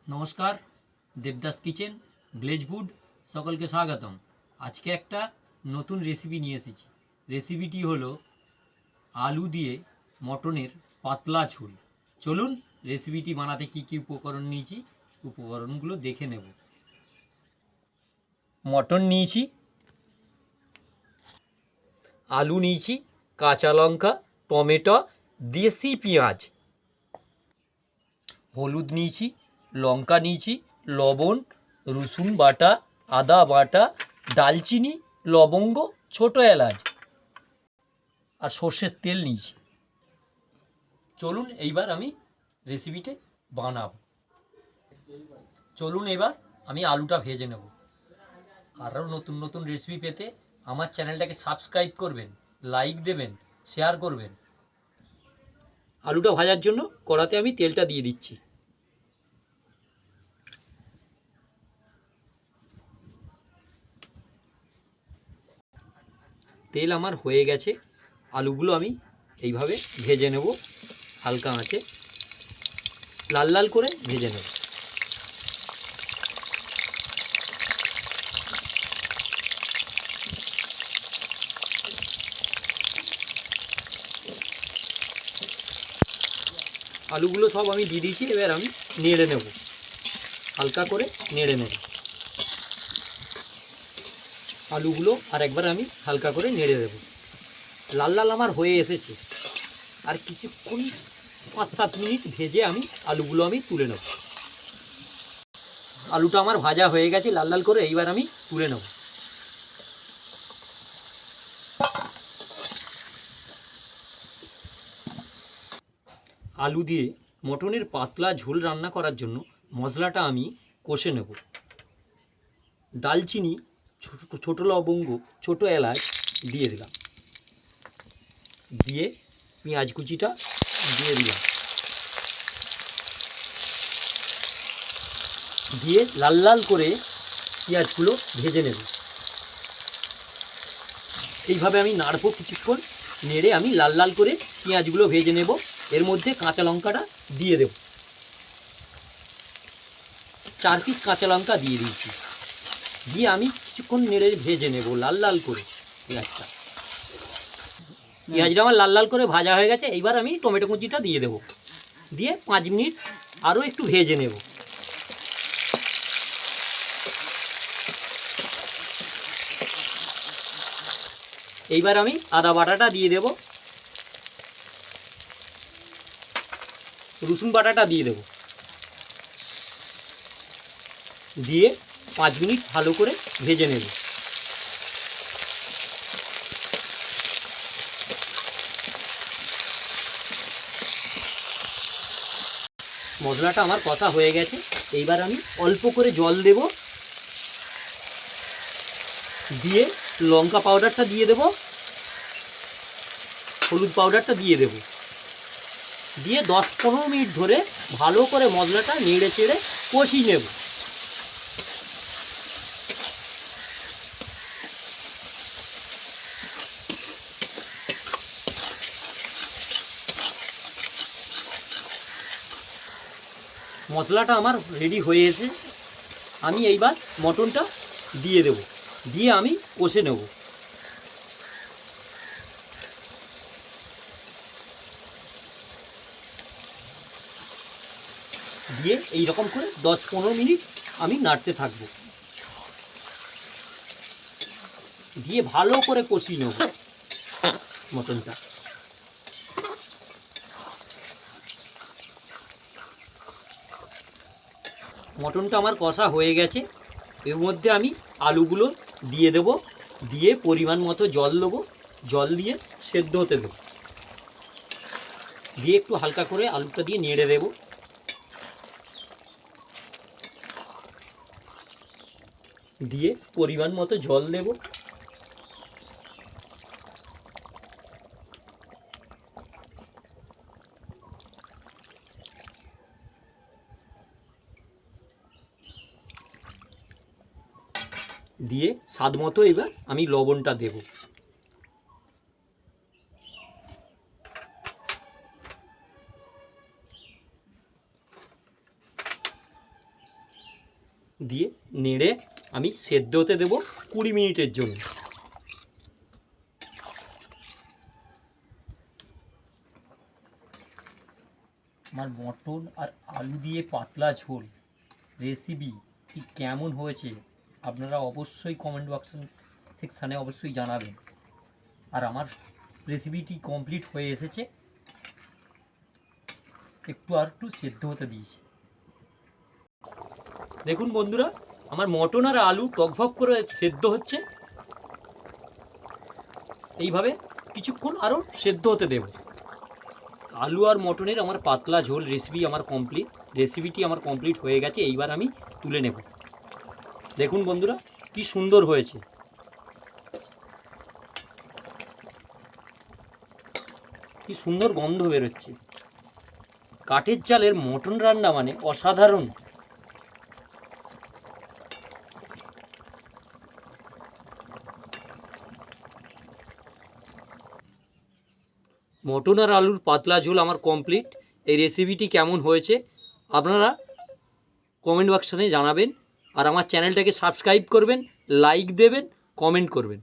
নমস্কার, Devdas kitchen glaze food সকলকে স্বাগতম। আজকে একটা নতুন রেসিপি নিয়ে এসেছি। রেসিপিটি হলো আলু দিয়ে মটনের পাতলা ঝোল। চলুন রেসিপিটি বানাতে কি কি উপকরণ নিয়েছি উপকরণগুলো দেখে নেব। মটন নিয়েছি, আলু নিয়েছি, কাঁচা লঙ্কা, টমেটো, দেশি পেঁয়াজ, হলুদ নিয়েছি, লঙ্কা নিয়েছি, লবণ, রসুন বাটা, আদা বাটা, দালচিনি, লবঙ্গ, ছোটো এলাচ আর সর্ষের তেল নিয়েছি। চলুন এইবার আমি রেসিপিটা বানাবো। চলুন এবার আমি আলুটা ভেজে নেব। আরও নতুন নতুন রেসিপি পেতে আমার চ্যানেলটাকে সাবস্ক্রাইব করবেন, লাইক দেবেন, শেয়ার করবেন। আলুটা ভাজার জন্য কড়াতে আমি তেলটা দিয়ে দিচ্ছি। তেল আমার হয়ে গেছে, আলুগুলো আমি এইভাবে ভেজে নেব, হালকা আঁচে লাল লাল করে ভেজে নেব। আলুগুলো সব আমি দিয়ে দিয়েছি, এবার আমি নেড়ে নেব, হালকা করে নেড়ে নেব। আলুগুলো আর একবার আমি হালকা করে নেড়ে দেব। লাল লাল আমার হয়ে এসেছে, আর কিছুক্ষণ 5-7 মিনিট ভেজে আমি আলুগুলো আমি তুলে নেব। আলুটা আমার ভাজা হয়ে গেছে লাল লাল করে, এইবার আমি তুলে নেব। আলু দিয়ে মটনের পাতলা ঝোল রান্না করার জন্য মশলাটা আমি কষে নেব। দালচিনি, ছোটো লবঙ্গ, ছোটো এলাচ দিয়ে দিলাম, দিয়ে পেঁয়াজ কুচিটা দিয়ে দিলাম, দিয়ে লাল লাল করে পেঁয়াজগুলো ভেজে নেব। এইভাবে আমি নাড়বো কিছুক্ষণ, নেড়ে আমি লাল লাল করে পেঁয়াজগুলো ভেজে নেব। এর মধ্যে কাঁচা লঙ্কাটা দিয়ে দেব, 4 পিস কাঁচা লঙ্কা দিয়ে দিয়েছি, দিয়ে আমি কিছুক্ষণ নেড়ে ভেজে নেব লাল লাল করে পেঁয়াজটা। পেঁয়াজটা আমার লাল লাল করে ভাজা হয়ে গেছে, এইবার আমি টমেটো কুচিটা দিয়ে দেব, দিয়ে 5 মিনিট আরও একটু ভেজে নেব। এইবার আমি আদা বাটাটা দিয়ে দেব, রসুন বাটাটা দিয়ে দেব, দিয়ে 5 মিনিট ভালো করে ভেজে নেব। মশলাটা আমার কষা হয়ে গেছে, এইবার আমি অল্প করে জল দেব, দিয়ে লঙ্কা পাউডারটা দিয়ে দেব, হলুদ পাউডারটা দিয়ে দেব, দিয়ে 10-15 মিনিট ধরে ভালো করে মশলাটা নেড়ে চেড়ে কষিয়ে নেব। মশলাটা আমার রেডি হয়ে এসে আমি এইবার মটনটা দিয়ে দেব, দিয়ে আমি কষে নেব। দিয়ে এই রকম করে 10-15 মিনিট আমি নাড়তে থাকবো, দিয়ে ভালো করে কষিয়ে নেব মটনটা। মটনটা আমার কষা হয়ে গেছে, এর মধ্যে আমি আলুগুলো দিয়ে দেব, দিয়ে পরিমাণ মতো জল দেবো, জল দিয়ে সেদ্ধ হতে দেবো, দিয়ে একটু হালকা করে আলুটা দিয়ে নেড়ে দেব, দিয়ে পরিমাণ মতো জল দেব, দিয়ে স্বাদ মতো এবার আমি লবণটা দেব। দিয়ে নেড়ে আমি সেদ্ধ হতে দেবো 20 মিনিটের জন্য। আমার মটন আর আলু দিয়ে পাতলা ঝোল রেসিপি ঠিক কেমন হয়েছে আপনারা অবশ্যই কমেন্ট সেকশানে অবশ্যই জানাবেন। আর আমার রেসিপিটি কমপ্লিট হয়ে এসেছে, একটু সেদ্ধ হতে দিয়েছি। দেখুন বন্ধুরা, আমার মটন আর আলু টকভক করে সেদ্ধ হচ্ছে। এইভাবে কিছুক্ষণ আরও সেদ্ধ হতে দেব। আলু আর মটনের আমার পাতলা ঝোল রেসিপিটি আমার কমপ্লিট হয়ে গেছে। এইবার আমি তুলে নেব। দেখুন বন্ধুরা, কি সুন্দর হয়েছে। কি সুন্দর গন্ধ বেরোচ্ছে। কাঠের জালের মটন রান্না মানে অসাধারণ। মটন আর আলুর পাতলা ঝোল আমার কমপ্লিট। এই রেসিপিটি কেমন হয়েছে আপনারা কমেন্ট বক্সে জানাবেন। আর আমার চ্যানেলটাকে সাবস্ক্রাইব করবেন, লাইক দেবেন, কমেন্ট করবেন।